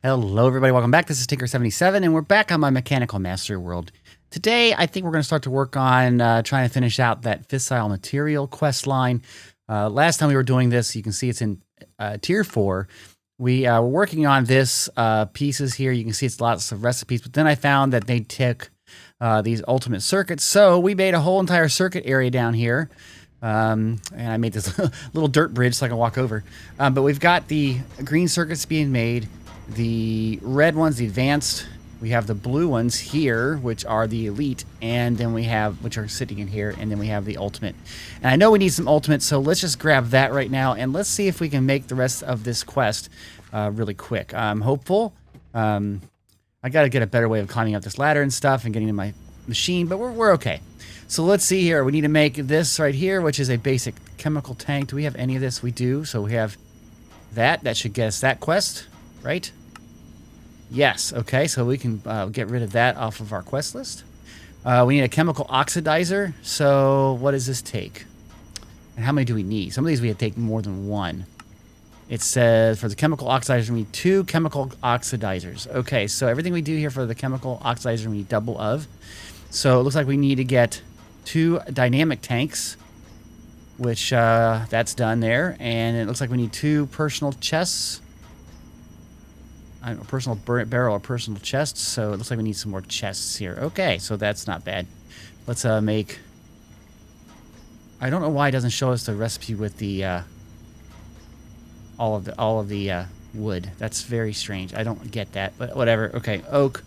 Hello everybody, welcome back. This is Tinker77 and we're back on my Mechanical Mastery world. Today I think we're going to start to work on trying to finish out that fissile material quest line. Last time we were doing this, you can see it's in tier 4. We were working on this pieces here. You can see it's lots of recipes, but then I found that they took these ultimate circuits. So we made a whole entire circuit area down here. And I made this little dirt bridge so I can walk over. But we've got the green circuits being made. The red ones, the advanced, we have the blue ones here, which are the elite, and then we have, which are sitting in here, and then we have the ultimate. And I know we need some ultimate, so let's just grab that right now, and let's see if we can make the rest of this quest really quick. I'm hopeful. I got to get a better way of climbing up this ladder and stuff and getting in my machine, but we're okay. So let's see here. We need to make this right here, which is a basic chemical tank. Do we have any of this? We do. So we have that. That should get us that quest, right? Yes, okay, so we can get rid of that off of our quest list. We need a chemical oxidizer, so what does this take? And how many do we need? Some of these we have to take more than one. It says for the chemical oxidizer, we need 2 chemical oxidizers. Okay, so everything we do here for the chemical oxidizer, we need double of. So it looks like we need to get 2 dynamic tanks, which that's done there. And it looks like we need 2 personal chests. A personal barrel or personal chests, so it looks like we need some more chests here. Okay, so that's not bad. Let's make... I don't know why it doesn't show us the recipe with the all of the wood. That's very strange. I don't get that, but whatever. Okay, oak.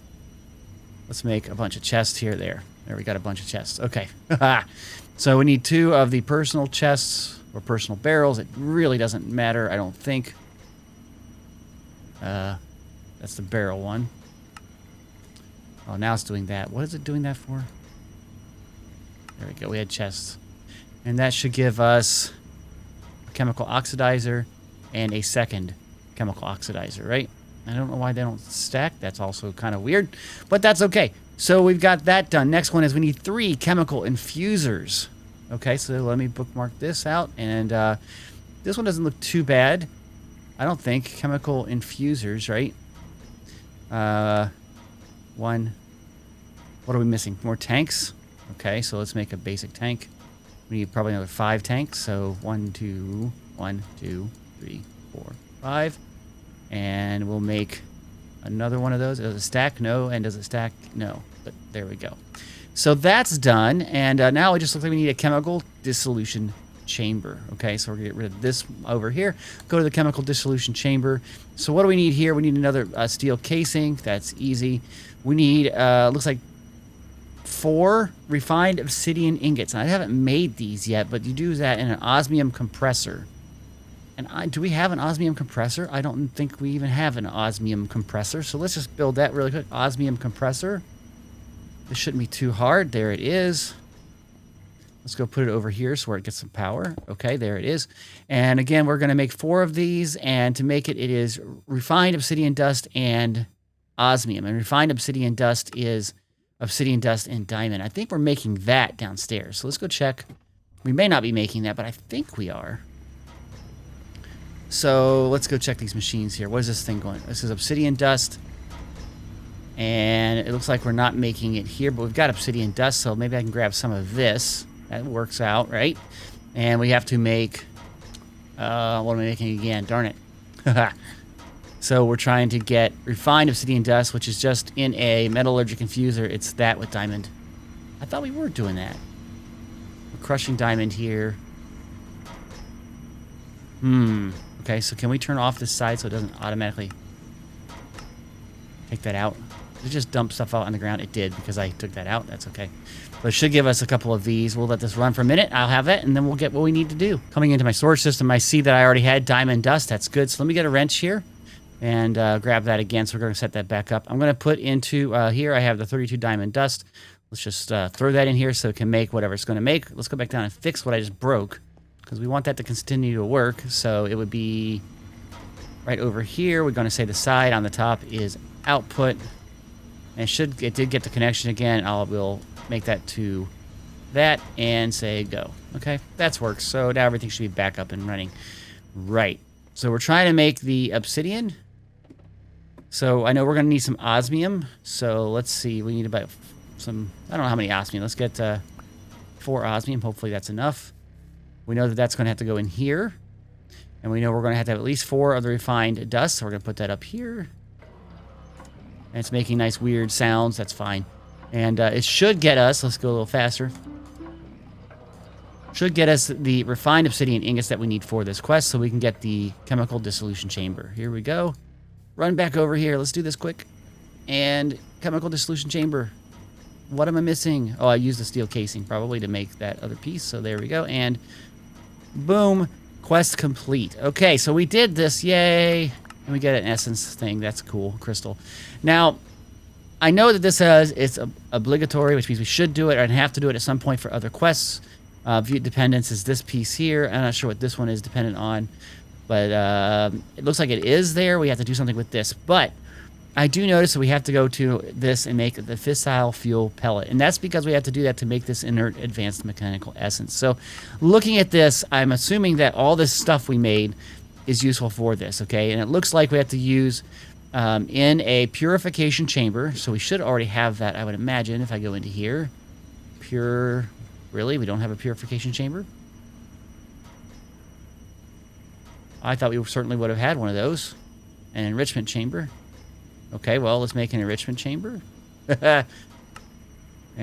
Let's make a bunch of chests here. There we got a bunch of chests. Okay. So we need 2 of the personal chests or personal barrels. It really doesn't matter, I don't think. That's the barrel one. Oh, now it's doing that. What is it doing that for? There we go. We had chests. And that should give us a chemical oxidizer and a second chemical oxidizer, right? I don't know why they don't stack. That's also kind of weird, but that's okay. So we've got that done. Next one is we need 3 chemical infusers. Okay, so let me bookmark this out. And this one doesn't look too bad. I don't think. Chemical infusers, right? One. What are we missing? More tanks? Okay, so let's make a basic tank. We need probably another 5 tanks. So 1, 2, 3, 4, 5. And we'll make another one of those. Does it stack? No. And does it stack? No. But there we go. So that's done. And now it just looks like we need a chemical dissolution chamber. Okay, so we're gonna get rid of this over here, go to the chemical dissolution chamber. So what do we need here? We need another steel casing. That's easy. We need looks like 4 refined obsidian ingots, and I haven't made these yet, but you do that in an osmium compressor. And do we have an osmium compressor? I don't think we even have an osmium compressor, so let's just build that really quick. Osmium compressor. This shouldn't be too hard. There it is. Let's go put it over here so where it gets some power. Okay, there it is. And again, we're going to make 4 of these. And to make it, it is refined obsidian dust and osmium. And refined obsidian dust is obsidian dust and diamond. I think we're making that downstairs. So let's go check. We may not be making that, but I think we are. So let's go check these machines here. What is this thing going? This is obsidian dust. And it looks like we're not making it here, but we've got obsidian dust. So maybe I can grab some of this. That works out, right? And we have to make... what am I making again? Darn it. So we're trying to get refined obsidian dust, which is just in a metallurgic infuser. It's that with diamond. I thought we were doing that. We're crushing diamond here. Okay, so can we turn off this side so it doesn't automatically take that out? Did it just dump stuff out on the ground? It did, because I took that out. That's okay. But it should give us a couple of these. We'll let this run for a minute. I'll have it, and then we'll get what we need to do. Coming into my storage system, I see that I already had diamond dust. That's good. So let me get a wrench here and grab that again. So we're going to set that back up. I'm going to put into here, I have the 32 diamond dust. Let's just throw that in here so it can make whatever it's going to make. Let's go back down and fix what I just broke, because we want that to continue to work. So it would be right over here. We're going to say the side on the top is output. And it did get the connection again. We'll make that to that and say go. Okay, that's works. So now everything should be back up and running. Right. So we're trying to make the obsidian. So I know we're going to need some osmium. So let's see. We need about some, I don't know how many osmium. Let's get 4 osmium. Hopefully that's enough. We know that that's going to have to go in here. And we know we're going to have at least 4 of the refined dust. So we're going to put that up here. And it's making nice weird sounds. That's fine. And it should get us, let's go a little faster. Should get us the refined obsidian ingots that we need for this quest so we can get the chemical dissolution chamber. Here we go. Run back over here. Let's do this quick. And chemical dissolution chamber. What am I missing? Oh, I used the steel casing probably to make that other piece. So there we go. And boom. Quest complete. Okay, so we did this. Yay. And we get an essence thing. That's cool. Crystal. Now, I know that this says it's obligatory, which means we should do it and have to do it at some point for other quests. View dependence is this piece here. I'm not sure what this one is dependent on, but it looks like it is there. We have to do something with this, but I do notice that we have to go to this and make the fissile fuel pellet, and that's because we have to do that to make this inert advanced mechanical essence. So looking at this, I'm assuming that all this stuff we made is useful for this, okay? And it looks like we have to use in a purification chamber, so we should already have that, I would imagine, if I go into here. Really? We don't have a purification chamber? I thought we certainly would have had one of those. An enrichment chamber. Okay, well, let's make an enrichment chamber. And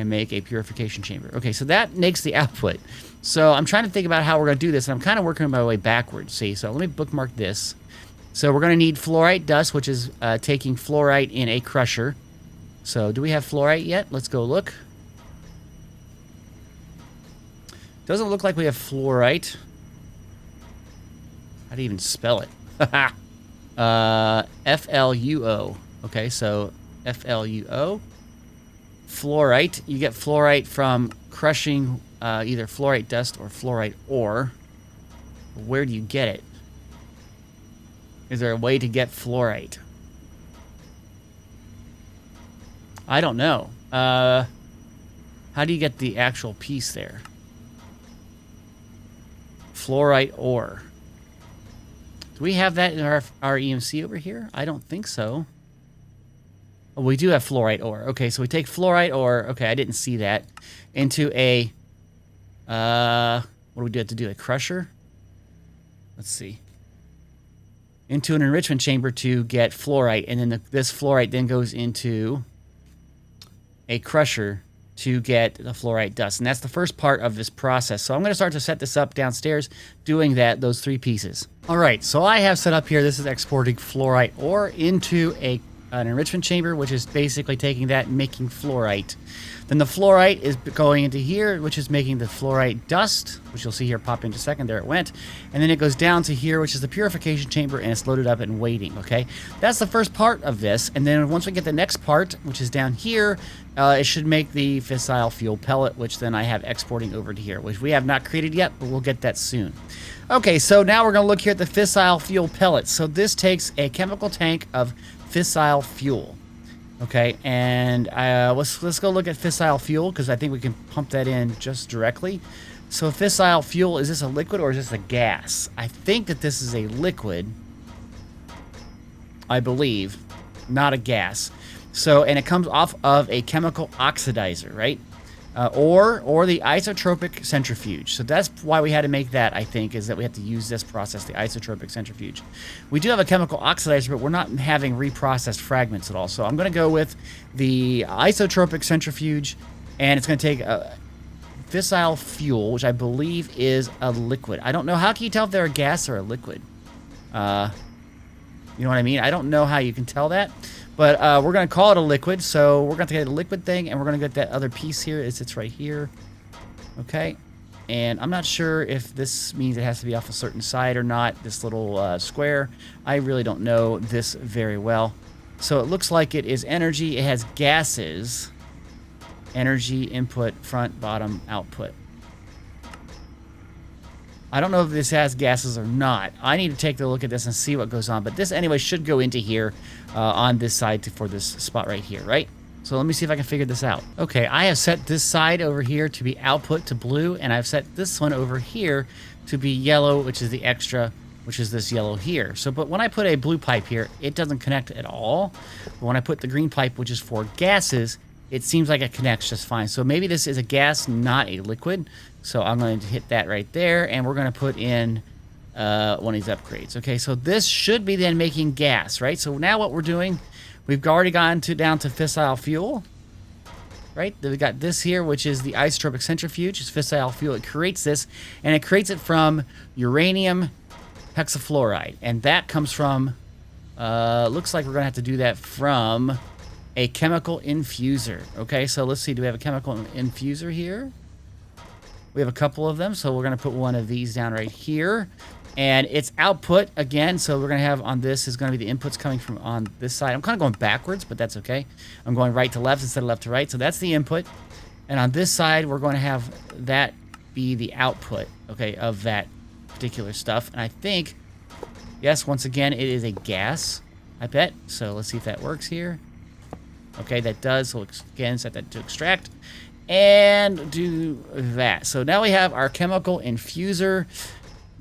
make a purification chamber. Okay, so that makes the output. So I'm trying to think about how we're going to do this, and I'm kind of working my way backwards, see? So let me bookmark this. So we're going to need fluorite dust, which is taking fluorite in a crusher. So do we have fluorite yet? Let's go look. Doesn't look like we have fluorite. How do you even spell it? F-L-U-O. Okay, so F-L-U-O. Fluorite. You get fluorite from crushing either fluorite dust or fluorite ore. Where do you get it? Is there a way to get fluorite? I don't know. How do you get the actual piece there? Fluorite ore. Do we have that in our EMC over here? I don't think so. Oh, we do have fluorite ore. Okay, so we take fluorite ore. Okay, I didn't see that. Into a... what do we have to do? A crusher? Let's see. Into an enrichment chamber to get fluorite. And then this fluorite then goes into a crusher to get the fluorite dust. And that's the first part of this process. So I'm going to start to set this up downstairs, doing those 3 pieces. All right, so I have set up here, this is exporting fluorite ore into an enrichment chamber, which is basically taking that and making fluorite. Then the fluorite is going into here, which is making the fluorite dust, which you'll see here pop into a second. There it went. And then it goes down to here, which is the purification chamber, and it's loaded up and waiting, okay? That's the first part of this. And then once we get the next part, which is down here, it should make the fissile fuel pellet, which then I have exporting over to here, which we have not created yet, but we'll get that soon. Okay, so now we're going to look here at the fissile fuel pellet. So this takes a chemical tank of fissile fuel. Okay, and let's go look at fissile fuel, because I think we can pump that in just directly. So fissile fuel, is this a liquid or is this a gas? I think that this is a liquid, I believe, not a gas. So, and it comes off of a chemical oxidizer, right? Or the isotropic centrifuge. So that's why we had to make that, I think, is that we have to use this process, the isotropic centrifuge. We do have a chemical oxidizer, but we're not having reprocessed fragments at all. So I'm going to go with the isotropic centrifuge, and it's going to take fissile fuel, which I believe is a liquid. I don't know. How can you tell if they're a gas or a liquid? You know what I mean? I don't know how you can tell that. But we're going to call it a liquid, so we're going to get a liquid thing, and we're going to get that other piece here. It's right here. Okay. And I'm not sure if this means it has to be off a certain side or not, this little square. I really don't know this very well. So it looks like it is energy. It has gases. Energy, input, front, bottom, output. I don't know if this has gases or not. I need to take a look at this and see what goes on. But this, anyway, should go into here on this side for this spot right here, right? So let me see if I can figure this out. Okay, I have set this side over here to be output to blue, and I've set this one over here to be yellow, which is the extra, which is this yellow here. So, but when I put a blue pipe here, it doesn't connect at all. But when I put the green pipe, which is for gases, it seems like it connects just fine. So maybe this is a gas, not a liquid. So I'm going to hit that right there, and we're going to put in one of these upgrades. Okay, so this should be then making gas, right? So now what we're doing, we've already gone down to fissile fuel, right? We've got this here, which is the isotropic centrifuge. It's fissile fuel. It creates this, and it creates it from uranium hexafluoride, and that comes from, looks like we're going to have to do that from a chemical infuser. Okay, so let's see. Do we have a chemical infuser here? We have a couple of them, so we're going to put one of these down right here. And its output, again, so we're going to have on this is going to be the inputs coming from on this side. I'm kind of going backwards, but that's okay. I'm going right to left instead of left to right, so that's the input. And on this side, we're going to have that be the output, okay, of that particular stuff. And I think, yes, once again, it is a gas, I bet. So let's see if that works here. Okay, that does. So again, set that to extract and do that. So now we have our chemical infuser.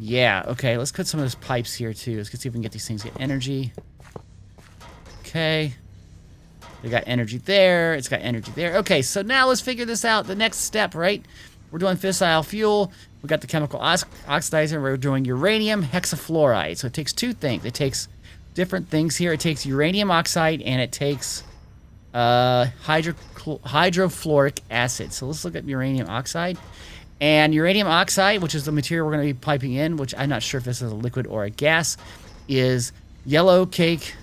Yeah, okay, let's put some of those pipes here too. Let's see if we can get these things, get energy. Okay. We got energy there. It's got energy there. Okay, so now let's figure this out. The next step, right? We're doing fissile fuel. We got the chemical oxidizer. We're doing uranium hexafluoride. So it takes two things. It takes different things here. It takes uranium oxide and it takes hydrofluoric acid. So let's look at uranium oxide. And uranium oxide, which is the material we're going to be piping in, which I'm not sure if this is a liquid or a gas, is yellow cake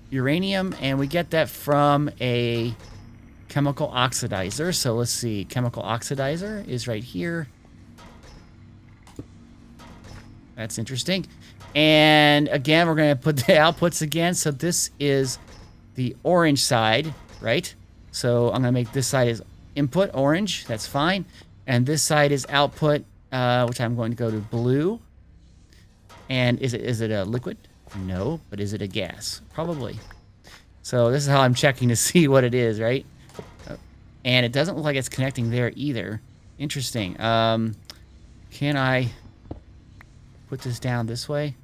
uranium, and we get that from a chemical oxidizer. So let's see, chemical oxidizer is right here. That's interesting. And again, we're going to put the outputs again. So this is the orange side, right? So I'm going to make this side is input orange. That's fine. And this side is output, which I'm going to go to blue. And is it a liquid? No, but is it a gas? Probably. So this is how I'm checking to see what it is, right? And it doesn't look like it's connecting there either. Interesting. Can I put this down this way?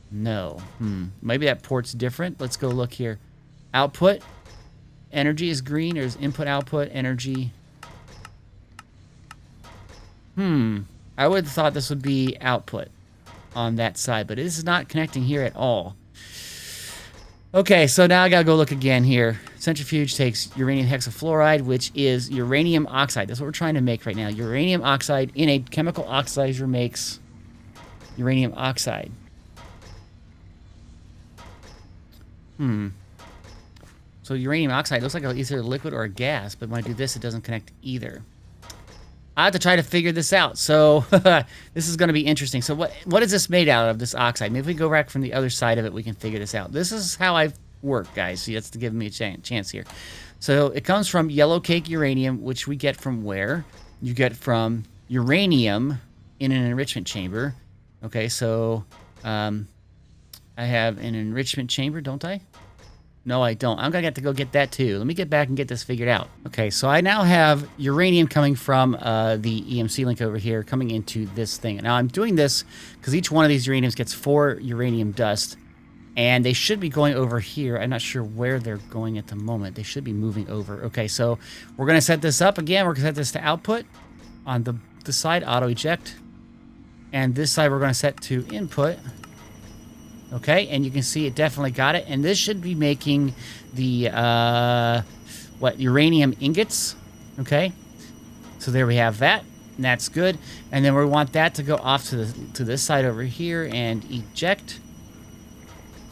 No. Maybe that port's different. Let's go look here. Output. Energy is green. There's input, output, energy. I would have thought this would be output on that side, but this is not connecting here at all. Okay, so now I gotta go look again here. Centrifuge takes uranium hexafluoride, which is uranium oxide. That's what we're trying to make right now. Uranium oxide in a chemical oxidizer makes uranium oxide. So uranium oxide looks like either a liquid or a gas, but when I do this, it doesn't connect either. I have to try to figure this out. So this is going to be interesting. So what is this made out of, this oxide? Maybe if we go back from the other side of it, we can figure this out. This is how I work, guys. So that's to give me a chance here. So it comes from yellow cake uranium, which we get from where? You get from uranium in an enrichment chamber. Okay, so I have an enrichment chamber, don't I? No, I don't. I'm going to have to go get that too. Let me get back and get this figured out. Okay, so I now have uranium coming from the EMC link over here coming into this thing. Now I'm doing this because each one of these uraniums gets 4 uranium dust, and they should be going over here. I'm not sure where they're going at the moment. They should be moving over. Okay, so we're going to set this up again. We're going to set this to output on the side, auto eject. And this side we're going to set to input. Okay, and you can see it definitely got it. And this should be making the, uranium ingots. Okay, so there we have that. And that's good. And then we want that to go off to this side over here and eject.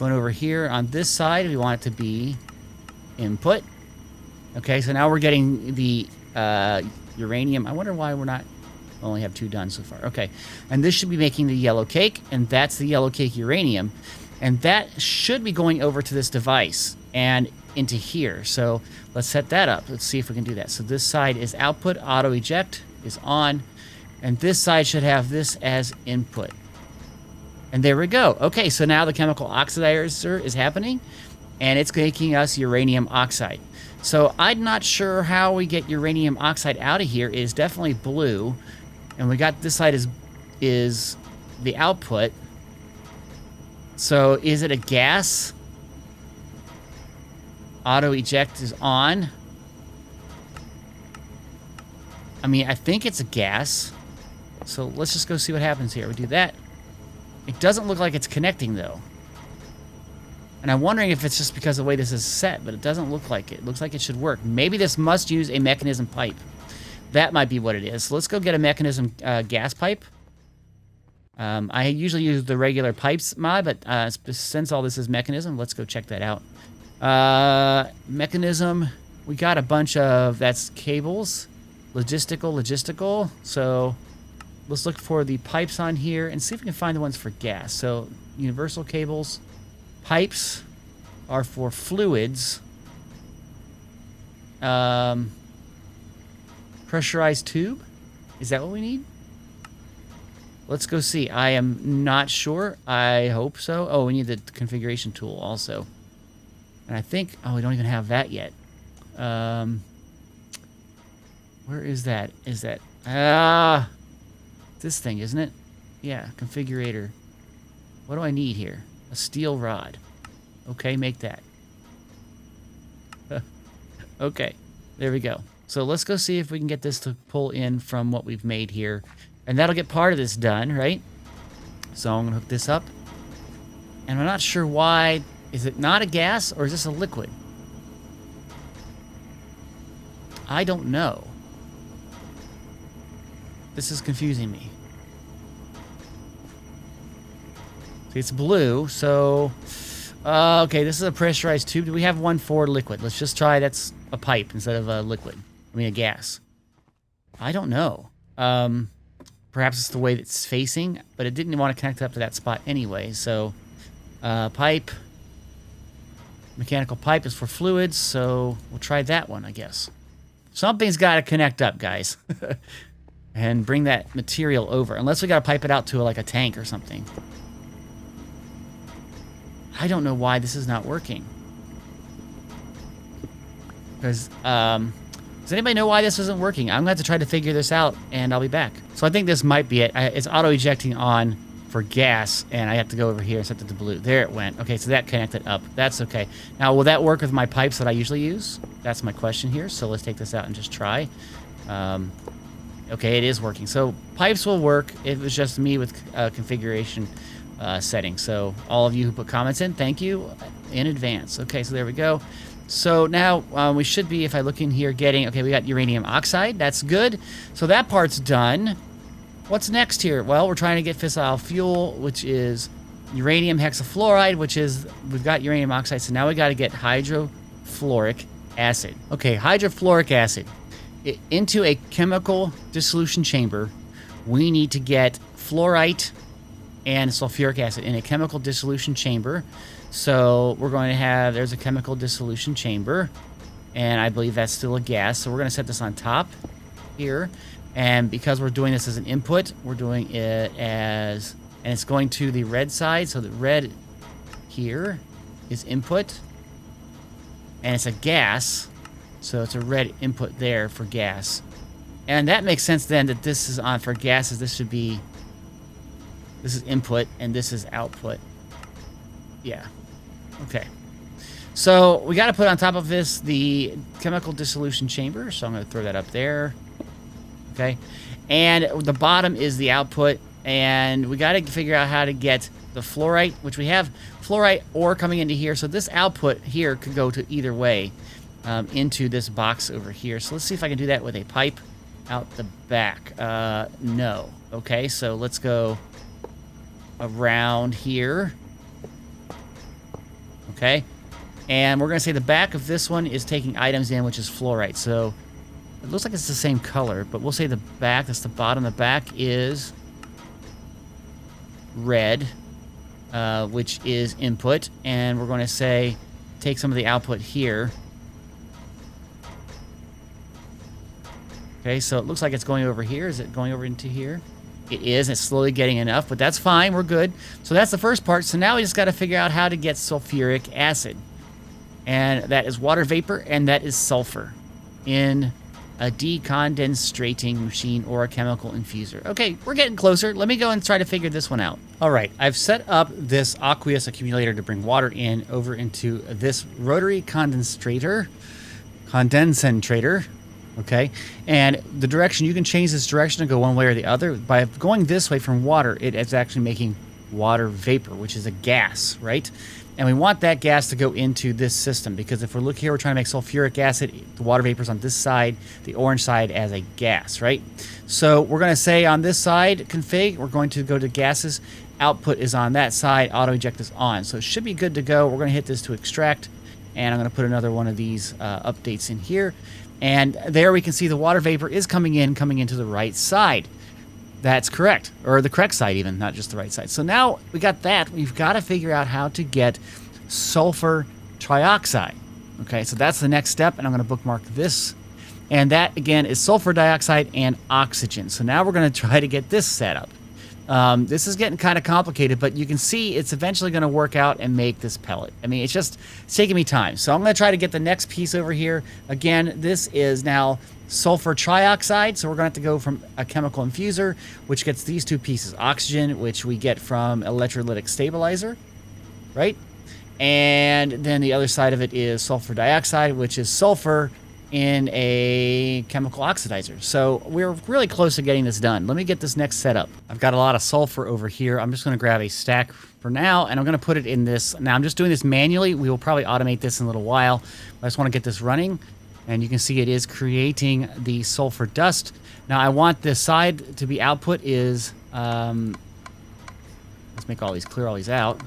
Going over here on this side, we want it to be input. Okay, so now we're getting the uranium. I wonder why we only have 2 done so far. Okay, and this should be making the yellow cake, and that's the yellow cake uranium. And that should be going over to this device and into here. So let's set that up. Let's see if we can do that. So this side is output, auto eject is on, and this side should have this as input. And there we go. Okay, so now the chemical oxidizer is happening. and it's making us uranium oxide. So I'm not sure how we get uranium oxide out of here. It is definitely blue, and we got this side is the output. So is it a gas? Auto eject is on. I mean, I think it's a gas. So let's just go see what happens here. We do that. It doesn't look like it's connecting, though. And I'm wondering if it's just because of the way this is set, but it doesn't look like it. It looks like it should work. Maybe this must use a mechanism pipe. That might be what it is. So let's go get a mechanism gas pipe. I usually use the regular pipes mod, but since all this is mechanism, let's go check that out. Mechanism, we got a bunch of, that's cables. Logistical. So let's look for the pipes on here and see if we can find the ones for gas. So universal cables. Pipes are for fluids. Pressurized tube? Is that what we need? Let's go see. I am not sure. I hope so. Oh, we need the configuration tool also. And I think... Oh, we don't even have that yet. Where is that? Is that... this thing, isn't it? Yeah, configurator. What do I need here? A steel rod. Okay, make that. Okay, there we go. So let's go see if we can get this to pull in from what we've made here. And that'll get part of this done, right? So I'm going to hook this up. And I'm not sure why. Is it not a gas or is this a liquid? I don't know. This is confusing me. See, it's blue, so... okay, this is a pressurized tube. Do we have one for liquid? Let's just try that's a pipe instead of a liquid. I mean, a gas. I don't know. Perhaps it's the way it's facing, but it didn't want to connect up to that spot anyway, so... pipe. Mechanical pipe is for fluids, so we'll try that one, I guess. Something's got to connect up, guys. And bring that material over. Unless we got to pipe it out to like a tank or something. I don't know why this is not working. Because, does anybody know why this isn't working? I'm going to have to try to figure this out, and I'll be back. So I think this might be it. It's auto-ejecting on for gas, and I have to go over here and set it to blue. There it went. Okay, so that connected up. That's okay. Now, will that work with my pipes that I usually use? That's my question here. So let's take this out and just try. Okay, it is working. So pipes will work. It was just me with configuration settings. So all of you who put comments in, thank you in advance. Okay, so there we go. So now we should be, if I look in here, getting... Okay, we got uranium oxide. That's good. So that part's done. What's next here? Well, we're trying to get fissile fuel, which is uranium hexafluoride, which is... We've got uranium oxide, so now we got to get hydrofluoric acid. Okay, hydrofluoric acid. Into a chemical dissolution chamber, we need to get fluorite and sulfuric acid in a chemical dissolution chamber. So we're going to have... There's a chemical dissolution chamber, and I believe that's still a gas. So we're going to set this on top here. And because we're doing this as an input, we're doing it as... And it's going to the red side, so the red here is input. And it's a gas, so it's a red input there for gas. And that makes sense then that this is on for gases. This should be... This is input, and this is output. Yeah. Okay. So we got to put on top of this the chemical dissolution chamber. So I'm going to throw that up there. Okay. And the bottom is the output. And we got to figure out how to get the fluorite, which we have fluorite ore coming into here. So this output here could go to either way into this box over here. So let's see if I can do that with a pipe out the back. No. Okay. So let's go around here. Okay. And we're going to say the back of this one is taking items in, which is fluorite. So it looks like it's the same color, but we'll say the back, that's the bottom. The back is red, which is input. And we're going to say take some of the output here. Okay, so it looks like it's going over here. Is it going over into here? It is. It's slowly getting enough, but that's fine. We're good. So that's the first part. So now we just got to figure out how to get sulfuric acid. And that is water vapor, and that is sulfur in a decondensating machine or a chemical infuser. Okay, we're getting closer. Let me go and try to figure this one out. All right, I've set up this aqueous accumulator to bring water in over into this rotary condensator. Okay, and the direction, you can change this direction to go one way or the other. By going this way from water, it is actually making water vapor, which is a gas, right? And we want that gas to go into this system, because if we look here, we're trying to make sulfuric acid. The water vapor's on this side, the orange side as a gas, right? So we're going to say on this side config, we're going to go to gases. Output is on that side. Auto eject is on. So it should be good to go. We're going to hit this to extract, and I'm going to put another one of these updates in here. And there we can see the water vapor is coming into the right side. That's correct, or the correct side even, not just the right side. So now we got that. We've got to figure out how to get sulfur trioxide. Okay, so that's the next step, and I'm going to bookmark this. And that, again, is sulfur dioxide and oxygen. So now we're going to try to get this set up. This is getting kind of complicated, but you can see it's eventually going to work out and make this pellet. I mean, it's taking me time. So I'm going to try to get the next piece over here. Again, this is now sulfur trioxide, so we're going to have to go from a chemical infuser, which gets these two pieces. Oxygen, which we get from electrolytic stabilizer, right? And then the other side of it is sulfur dioxide, which is sulfur in a chemical oxidizer. So we're really close to getting this done. Let me get this next set up. I've got a lot of sulfur over here. I'm just going to grab a stack for now, and I'm going to put it in this. Now I'm just doing this manually. We will probably automate this in a little while. I just want to get this running. And you can see it is creating the sulfur dust. Now I want this side to be output is, let's make all these, clear all these out,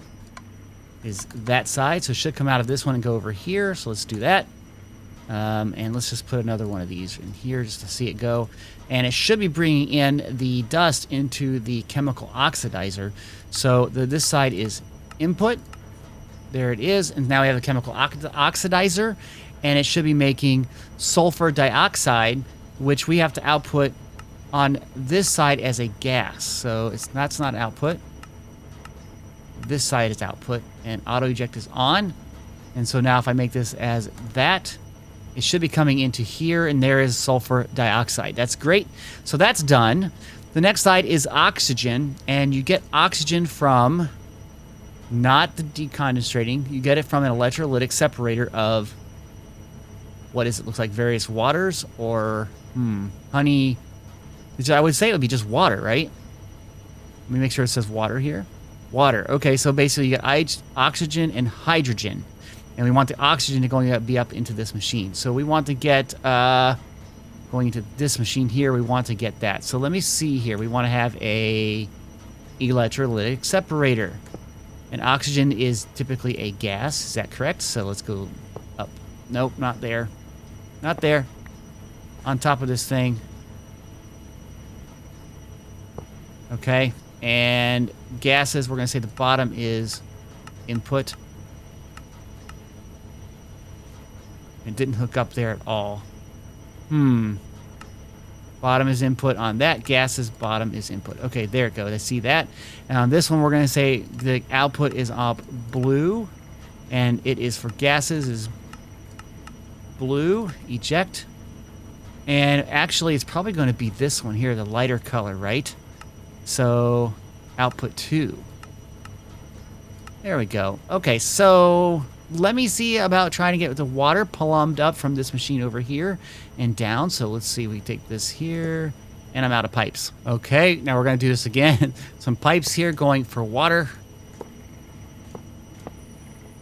is that side. So it should come out of this one and go over here. So let's do that. And let's just put another one of these in here just to see it go. And it should be bringing in the dust into the chemical oxidizer. So this side is input. There it is. And now we have a chemical oxidizer. And it should be making sulfur dioxide, which we have to output on this side as a gas. So that's not output. This side is output, and auto eject is on. And so now if I make this as that, it should be coming into here, and there is sulfur dioxide. That's great. So that's done. The next side is oxygen, and you get oxygen from not the decondensating. You get it from an electrolytic separator of, what is it? Looks like various waters or honey. I would say it would be just water, right? Let me make sure it says water here. Water. Okay, so basically you get oxygen and hydrogen. And we want the oxygen to be up into this machine. So we want to get, going into this machine here, we want to get that. So let me see here. We want to have a electrolytic separator. And oxygen is typically a gas. Is that correct? So let's go up. Nope, not there. Not there. On top of this thing. Okay. And gases, we're going to say the bottom is input. It didn't hook up there at all. Bottom is input on that. Gases, bottom is input. Okay, there it goes. I see that. And on this one, we're going to say the output is up blue. And it is for gases is blue, eject. And actually, it's probably going to be this one here, the lighter color, right? So, output 2. There we go. Okay, so let me see about trying to get the water plumbed up from this machine over here and down. So let's see, we take this here, and I'm out of pipes. Okay, now we're going to do this again. Some pipes here going for water.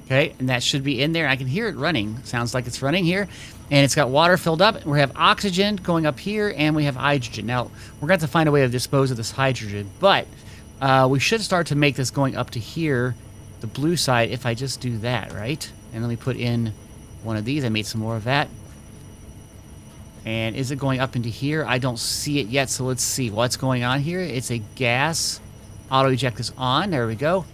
Okay, and that should be in there. I can hear it running. Sounds like it's running here. And it's got water filled up. We have oxygen going up here, and we have hydrogen. Now, we're going to have to find a way to dispose of this hydrogen, but we should start to make this going up to here, the blue side, if I just do that, right? And let me put in one of these. I made some more of that. And is it going up into here? I don't see it yet, so let's see what's going on here. It's a gas. Auto eject is on. There we go.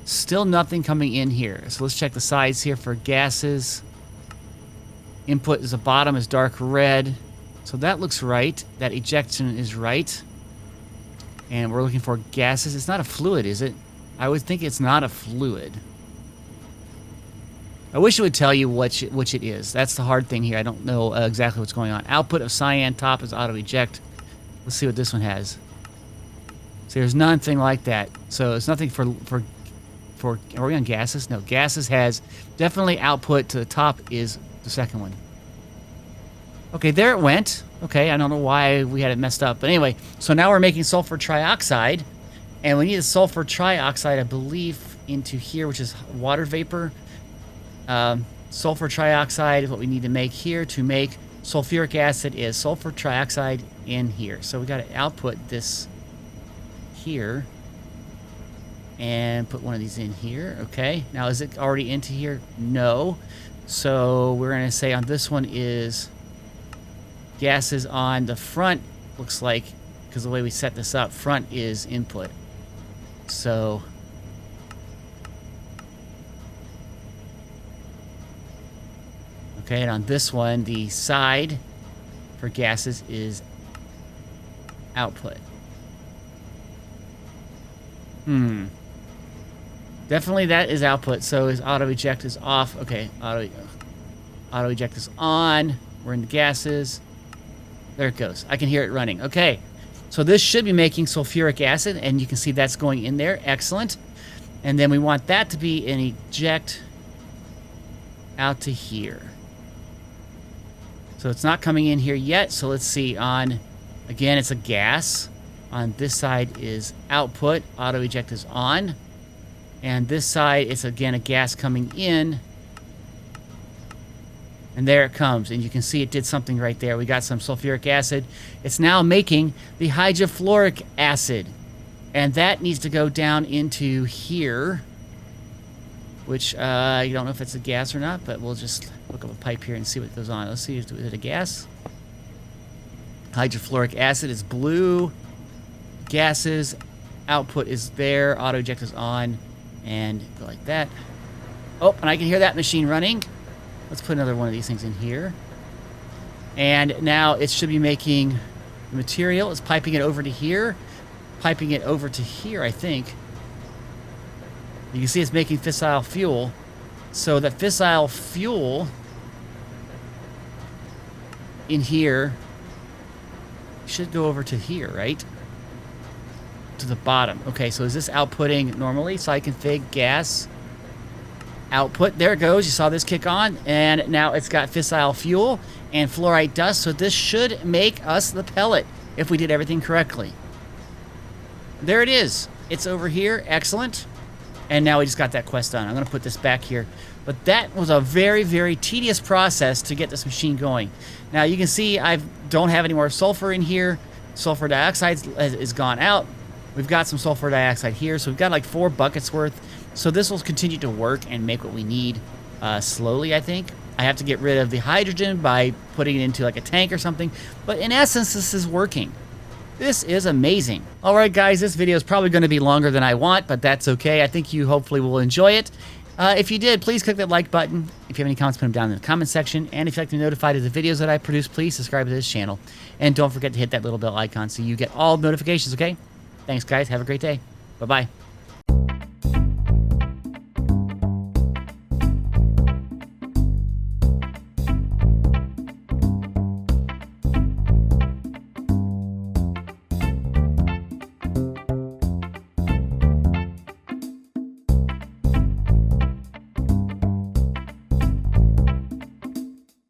Still nothing coming in here. So let's check the sides here for gases. Input is the bottom is dark red. So that looks right. That ejection is right. And we're looking for gases. It's not a fluid, is it? I would think it's not a fluid. I wish it would tell you which it is. That's the hard thing here. I don't know exactly what's going on. Output of cyan, top is auto eject. Let's see what this one has. So there's nothing like that. So it's nothing for are we on gases? No, gases has definitely output to the top is the second one. Okay, there it went. Okay, I don't know why we had it messed up. But anyway, so now we're making sulfur trioxide. And we need a sulfur trioxide, I believe, into here, which is water vapor. Sulfur trioxide is what we need to make here. To make sulfuric acid is sulfur trioxide in here. So we got to output this here. And put one of these in here. Okay. Now, is it already into here? No. So we're going to say on this one is gases on the front. Looks like, because the way we set this up, front is input. So okay, and on this one, the side for gases is output. Definitely that is output. So is auto eject is off. Okay, auto eject is on. We're in the gases. There it goes. I can hear it running. Okay. So this should be making sulfuric acid, and you can see that's going in there. Excellent. And then we want that to be an eject out to here. So it's not coming in here yet. So let's see. On, again, it's a gas. On this side is output. Auto eject is on. And this side, it's again a gas coming in. And there it comes. And you can see it did something right there. We got some sulfuric acid. It's now making the hydrofluoric acid. And that needs to go down into here. Which, I don't know if it's a gas or not, but we'll just look up a pipe here and see what goes on. Let's see, is it a gas? Hydrofluoric acid is blue. Gases, output is there. Auto eject is on. And go like that. Oh, and I can hear that machine running. Let's put another one of these things in here. And now it should be making the material. It's piping it over to here. Piping it over to here, I think. You can see it's making fissile fuel. So that fissile fuel in here should go over to here, right? To the bottom. Okay, so is this outputting normally? So I config gas output. There it goes. You saw this kick on, and now it's got fissile fuel and fluorite dust. So this should make us the pellet if we did everything correctly. There it is. It's over here. Excellent. And now we just got that quest done. I'm going to put this back here. But that was a very, very tedious process to get this machine going. Now you can see I don't have any more sulfur in here. Sulfur dioxide is gone out. We've got some sulfur dioxide here, so we've got like 4 buckets worth. So this will continue to work and make what we need slowly, I think. I have to get rid of the hydrogen by putting it into like a tank or something. But in essence, this is working. This is amazing. All right, guys, this video is probably going to be longer than I want, but that's okay. I think you hopefully will enjoy it. If you did, please click that like button. If you have any comments, put them down in the comment section. And if you'd like to be notified of the videos that I produce, please subscribe to this channel. And don't forget to hit that little bell icon so you get all notifications, okay? Thanks, guys. Have a great day. Bye-bye.